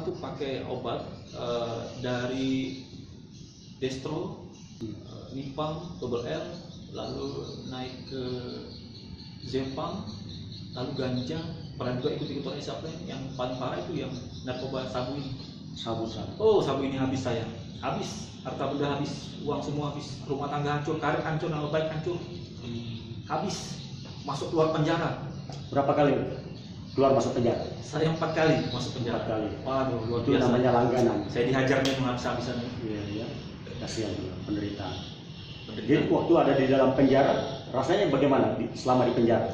itu pakai obat dari destro, nipam, double L, lalu naik ke zepam, lalu ganja, pernah juga ikut supplement. Yang paling parah itu yang narkoba sabu ini. Sabu. Oh, sabu ini habis saya, habis harta benda habis, uang semua habis, rumah tangga hancur, karir hancur, nama baik hancur, habis, masuk keluar penjara. Berapa kali keluar masuk penjara? Saya 4 kali masuk penjara. 4 kali. Waduh, luar Itu biasa. namanya langganan. Saya dihajarnya menghabis-habisan. Iya. Kasihan penderitaan. Jadi waktu ada di dalam penjara, rasanya bagaimana selama di penjara?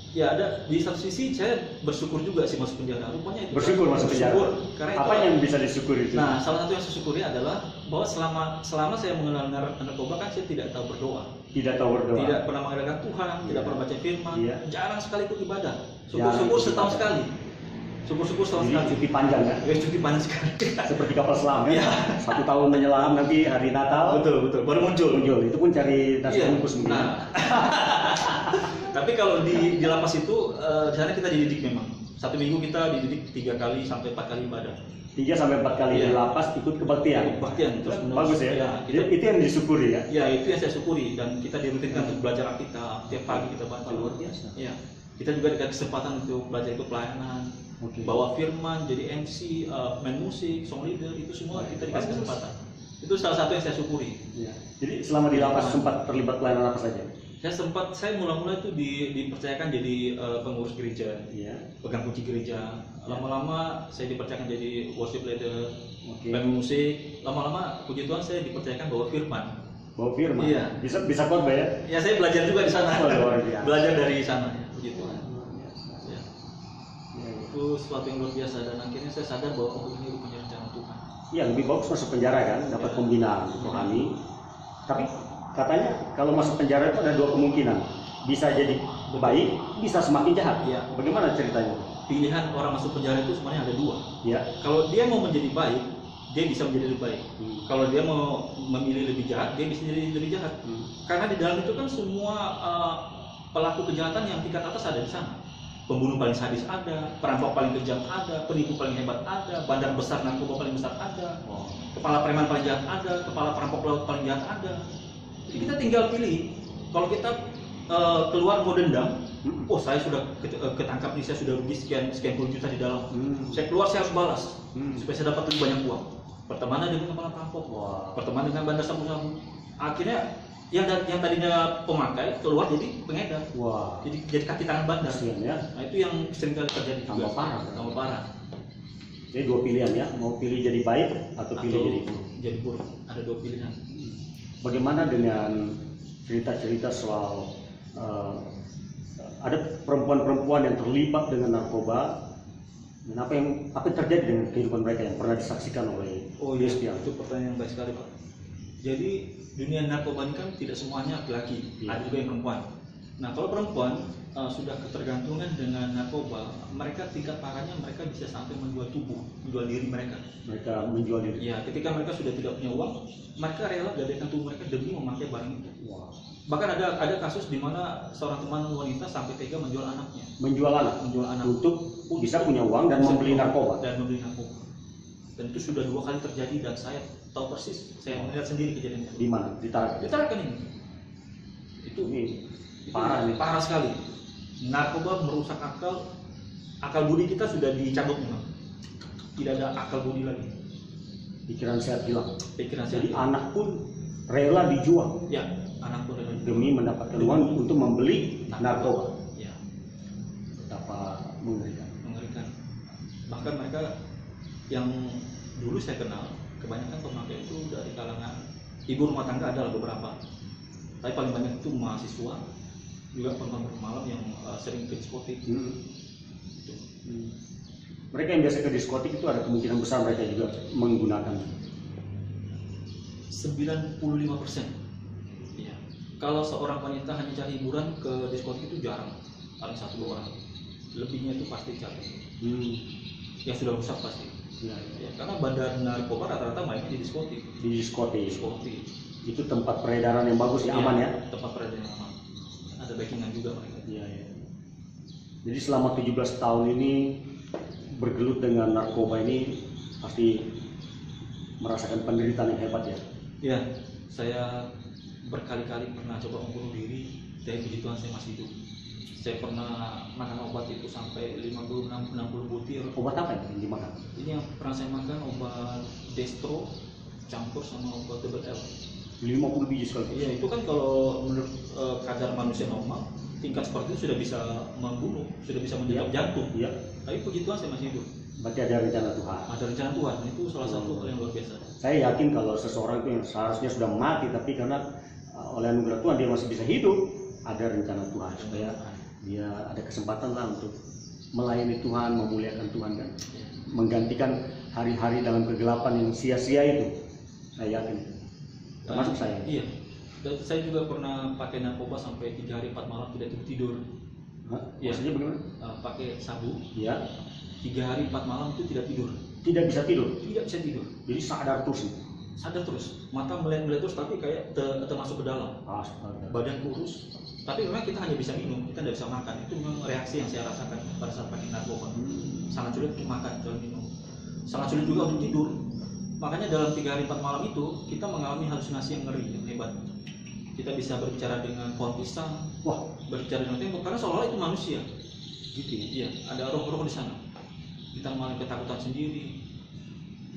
Ya, ada di satu sisi saya bersyukur juga sih masuk penjara. Rupanya itu Bersyukur masuk penjara. Karena apa itu, yang bisa disyukuri itu? Nah, salah satu yang saya syukuri adalah bahwa selama saya mengenal narkoba kan saya tidak tahu berdoa. Tidak tahu berdoa. Tidak pernah mengadakan Tuhan, tidak pernah baca firman, jarang sekali ikut ibadah. Jarang Syukur-syukur ikut setahun ibadah. sekali. Syukur-syukur setahun Jadi sekali. cuti panjang kan? Ya, cuti panas sekali. Seperti kapal selam ya. Iya. 1 tahun menyelam, nanti hari Natal Betul, baru muncul. Itu pun cari nasi Iya. bungkus mungkin. Nah, tapi kalau di lapas itu di sana kita dididik memang. 1 minggu kita dididik 3 kali sampai 4 kali ibadah. 3 sampai 4 kali di lapas ikut kebaktian. Kebaktian terus menerus. Bagus ya. Ya, Itu yang disyukuri ya. Ya, itu yang saya syukuri, dan kita dirutinkan untuk belajar Alkitab tiap pagi kita baca. Luar biasa. Ya, kita juga dikasih kesempatan untuk belajar ikut pelayanan, bawa firman, jadi MC, main musik, song leader, itu semua kita dikasih kesempatan. Itu salah satu yang saya syukuri. Ya. Jadi selama di lapas sempat terlibat pelayanan apa saja? Saya mula-mula itu dipercayakan jadi pengurus gereja, pegang kunci gereja. Lama-lama saya dipercayakan jadi worship leader, main musik. Lama-lama puji Tuhan saya dipercayakan bawa firman. Bawa firman. Iya. Bisa khotbah ya? Ya, saya belajar juga di sana. Luar biasa. Belajar dari sana, ya, puji Tuhan. Ya. Itu sesuatu yang luar biasa, dan akhirnya saya sadar bahwa ini rupanya rencana Tuhan. Iya, lebih bagus masuk penjara kan, dapat pembinaan rohani. Tapi katanya kalau masuk penjara itu ada 2 kemungkinan. Bisa jadi baik, bisa semakin jahat. Iya. Bagaimana ceritanya? Pilihan orang masuk penjara itu sebenarnya ada 2. Ya. Kalau dia mau menjadi baik, dia bisa menjadi lebih baik. Kalau dia mau memilih lebih jahat, dia bisa jadi lebih jahat. Karena di dalam itu kan semua pelaku kejahatan yang tingkat atas ada di sana. Pembunuh paling sadis ada, perampok paling kejam ada, penipu paling hebat ada, bandar besar narkoba paling besar ada, kepala preman paling jahat ada, kepala perampok laut paling jahat ada. Jadi kita tinggal pilih. Kalau kita keluar mau dendam, oh saya sudah ketangkap nih, saya sudah rugi sekian puluh juta di dalam. Saya keluar, saya harus balas supaya saya dapat lebih banyak uang. Pertemanan dengan kepala perampok, pertemanan dengan bandar sabu-sabu. Akhirnya yang tadinya pemakai keluar jadi pengedar. Jadi kaki tangan bandar. Ya. Nah, itu yang sering kali terjadi juga. Tambah parah. Jadi 2 pilihan ya, mau pilih jadi baik atau pilih jadi buruk. Ada 2 pilihan. Bagaimana dengan cerita-cerita soal ada perempuan-perempuan yang terlibat dengan narkoba, dan apa yang terjadi dengan kehidupan mereka yang pernah disaksikan oleh Yeskian? Itu pertanyaan yang baik sekali, Pak. Jadi dunia narkoba ini kan tidak semuanya laki-laki, ada juga yang perempuan. Nah, kalau perempuan sudah ketergantungan dengan narkoba, mereka tingkat parahnya mereka bisa sampai menjual tubuh, menjual diri mereka. Mereka menjual diri. Ya, ketika mereka sudah tidak punya uang, mereka rela gadaikan tubuh mereka demi memakai barang itu. Bahkan ada kasus di mana seorang teman wanita sampai tega menjual anaknya. Menjual anak untuk bisa punya uang dan membeli narkoba. Dan itu sudah 2 kali terjadi, dan saya tahu persis, saya melihat sendiri kejadian itu. Di mana? Di Tarakan ini. Itu parah sekali. Narkoba merusak akal budi kita sudah dicabut memang. Tidak ada akal budi lagi. Pikiran sehat hilang. Jadi anak pun rela dijual. Ya, anak pun rela demi mendapatkan uang untuk membeli narkoba. Ya. Betapa mengerikan. Bahkan mereka yang dulu saya kenal, kebanyakan pemakai itu dari kalangan ibu rumah tangga, adalah beberapa. Tapi paling banyak itu mahasiswa, juga perempuan malam yang sering ke diskotik. Mereka yang biasa ke diskotik itu ada kemungkinan besar mereka juga menggunakan 95%. Ya. Kalau seorang wanita hanya cari hiburan, ke diskotik itu jarang, paling 1-2 orang. Lebihnya itu pasti cari yang sudah rusak pasti. Ya, karena bandar narkoba rata-rata mainnya di diskotik. Itu tempat peredaran yang bagus ya, aman ya. Tempat peredaran yang aman. Ada backingan juga mereka. Jadi selama 17 tahun ini bergelut dengan narkoba ini, pasti merasakan penderitaan yang hebat ya. Ya, saya berkali-kali pernah coba membunuh diri, dari puji Tuhan saya masih hidup. Saya pernah makan obat itu sampai 50-60 butir. Obat apa yang dimakan? Ini yang pernah saya makan obat destro campur sama obat DBL. 50 biji sekali. Iya, itu kan kalau menurut kadar manusia normal, tingkat seperti itu sudah bisa membunuh, sudah bisa menyebabkan jantung. Iya. Tapi puji Tuhan saya masih hidup. Berarti ada rencana Tuhan. Ada rencana Tuhan, itu salah satu hal yang luar biasa. Saya yakin kalau seseorang itu yang seharusnya sudah mati, tapi karena oleh anugerah Tuhan dia masih bisa hidup, ada rencana Tuhan supaya dia ada kesempatan lah untuk melayani Tuhan, memuliakan Tuhan kan, menggantikan hari-hari dalam kegelapan yang sia-sia itu. Saya yakin, termasuk saya. Iya. Dan saya juga pernah pakai narkoba sampai 3 hari 4 malam tidak tidur. Ya. Maksudnya bagaimana? Pakai sabu. Ya. 3 hari 4 malam itu tidak tidur. Tidak bisa tidur. Tidak bisa tidur. Jadi sadar terus. Sadar terus. Mata melihat terus tapi kayak termasuk ke dalam. Astaga. Badan kurus. Tapi memang kita hanya bisa minum, kita tidak bisa makan. Itu memang reaksi yang saya rasakan pada saat pakai narkoba. Sangat sulit untuk makan, jangan minum. Sangat sulit juga untuk tidur. Makanya dalam 3 hari 4 malam itu kita mengalami halusinasi yang ngeri, yang hebat. Kita bisa berbicara dengan pohon pisang, berbicara dengan tembok, karena seolah-olah itu manusia. Gitu ya? Iya, ada roh-roh di sana. Kita mengalami ketakutan sendiri.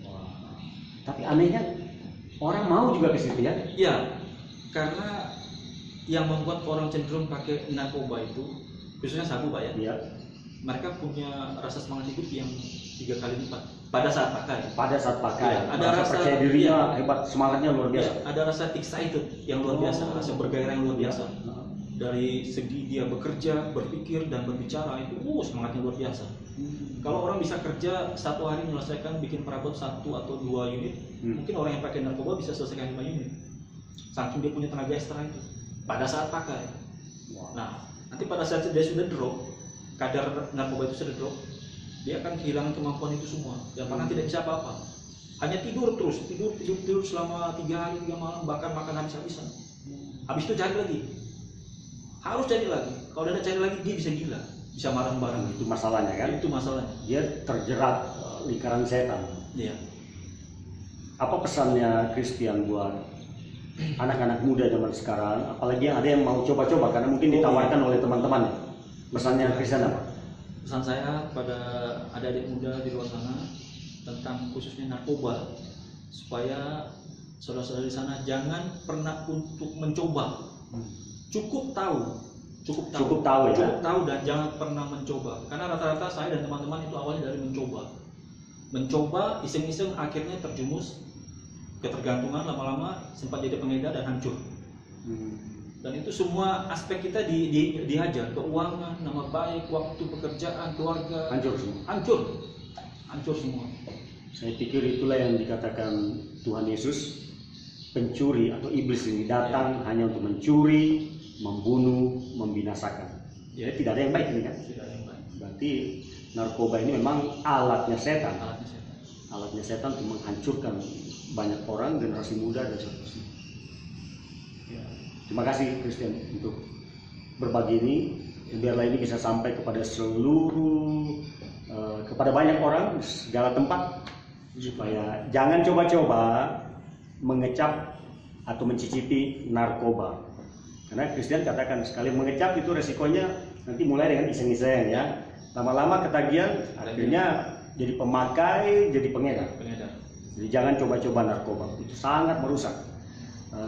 Wah. Tapi anehnya orang mau juga ke situ ya? Iya, karena yang membuat orang cenderung pakai narkoba itu, khususnya sabu Pak ya. Iya. Mereka punya rasa semangat hidup yang 3 kali lipat pada saat pakai. Pada saat pakai, Ya, ada rasa percaya dirinya hebat, semangatnya luar biasa. Ya, ada rasa excited yang luar biasa, rasa bergairah yang luar biasa. Dari segi dia bekerja, berpikir dan berbicara itu, semangatnya luar biasa. Kalau orang bisa kerja 1 hari menyelesaikan bikin perabot 1 atau 2 unit, mungkin orang yang pakai narkoba bisa selesaikan 5 unit. Saking dia punya tenaga ekstra itu pada saat pakai. Nah, nanti pada saat dia sudah drop, kadar narkoba itu sudah drop, dia akan kehilangan kemampuan itu semua. Dan bahkan tidak bisa apa-apa. Hanya tidur terus, tidur selama 3 hari 3 malam, bahkan makan habis-habisan. Habis itu cari lagi. Harus cari lagi. Kalau dia cari lagi, dia bisa gila, bisa marah-marah. Itu masalahnya kan? Itu masalahnya. Dia terjerat lingkaran setan. Iya. Apa pesannya Christian buat anak-anak muda zaman sekarang, apalagi yang ada yang mau coba-coba karena mungkin ditawarkan oleh teman-temannya? Pesannya Christian apa? Pesan saya pada adik-adik muda di luar sana tentang khususnya narkoba, supaya saudara-saudara di sana jangan pernah untuk mencoba. Cukup tahu dan jangan pernah mencoba. Karena rata-rata saya dan teman-teman itu awalnya dari mencoba iseng-iseng, akhirnya terjumus ketergantungan, lama-lama sempat jadi pengedar dan hancur. Dan itu semua aspek kita dihajar, keuangan, nama baik, waktu, pekerjaan, keluarga, hancur semua. Saya pikir itulah yang dikatakan Tuhan Yesus, pencuri atau iblis ini datang hanya untuk mencuri, membunuh, membinasakan. Jadi tidak ada yang baik ini kan? Tidak ada yang baik. Berarti narkoba ini memang alatnya setan. Alatnya setan untuk menghancurkan banyak orang, generasi muda dan seterusnya. Terima kasih Christian untuk berbagi ini. Biarlah ini bisa sampai kepada kepada banyak orang di segala tempat, supaya jangan coba-coba mengecap atau mencicipi narkoba. Karena Christian katakan sekali mengecap itu resikonya nanti mulai dengan iseng-iseng ya. Lama-lama ketagihan, akhirnya jadi pemakai, jadi pengedar. Jadi jangan coba-coba narkoba, itu sangat merusak.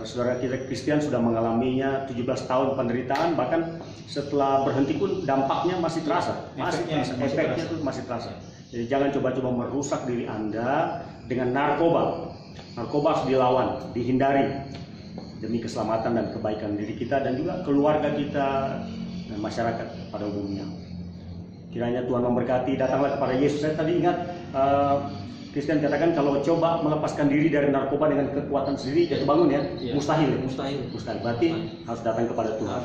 Saudara kita Christian sudah mengalaminya 17 tahun penderitaan, bahkan setelah berhenti pun dampaknya masih terasa, efeknya itu masih terasa. Jadi jangan coba-coba merusak diri Anda dengan narkoba. Narkoba harus dilawan, dihindari demi keselamatan dan kebaikan diri kita dan juga keluarga kita dan masyarakat pada umumnya. Kiranya Tuhan memberkati. Datanglah kepada Yesus. Saya tadi ingat Christian katakan kalau coba melepaskan diri dari narkoba dengan kekuatan sendiri jatuh bangun ya, mustahil. Berarti harus datang kepada Tuhan.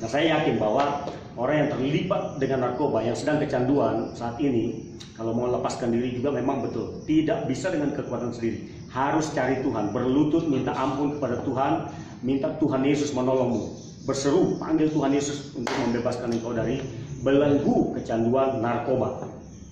Nah, saya yakin bahwa orang yang terlibat dengan narkoba, yang sedang kecanduan saat ini, kalau mau melepaskan diri juga memang betul tidak bisa dengan kekuatan sendiri. Harus cari Tuhan, berlutut minta ampun kepada Tuhan, minta Tuhan Yesus menolongmu. Berseru, panggil Tuhan Yesus untuk membebaskan engkau dari belenggu kecanduan narkoba.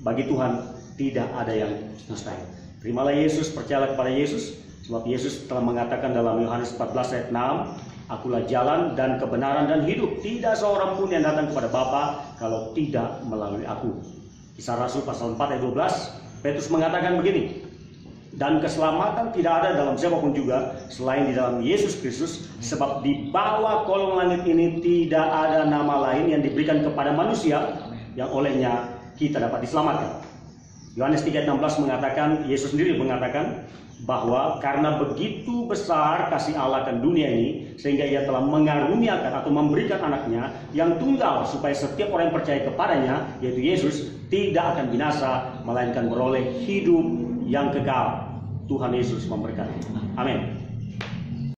Bagi Tuhan tidak ada yang mustahil. Terimalah Yesus, percayalah kepada Yesus, sebab Yesus telah mengatakan dalam Yohanes 14 ayat 6, Akulah jalan dan kebenaran dan hidup. Tidak seorang pun yang datang kepada Bapa kalau tidak melalui aku. Kisah Rasul pasal 4 ayat 12, Petrus mengatakan begini, dan keselamatan tidak ada dalam siapapun juga selain di dalam Yesus Kristus, sebab di bawah kolong langit ini tidak ada nama lain yang diberikan kepada manusia yang olehnya kita dapat diselamatkan. Yohanes 3:16 mengatakan, Yesus sendiri mengatakan bahwa karena begitu besar kasih Allah akan dunia ini, sehingga Ia telah mengaruniakan atau memberikan anaknya yang tunggal, supaya setiap orang yang percaya kepadanya, yaitu Yesus, tidak akan binasa, melainkan beroleh hidup yang kekal. Tuhan Yesus memberkati. Amin.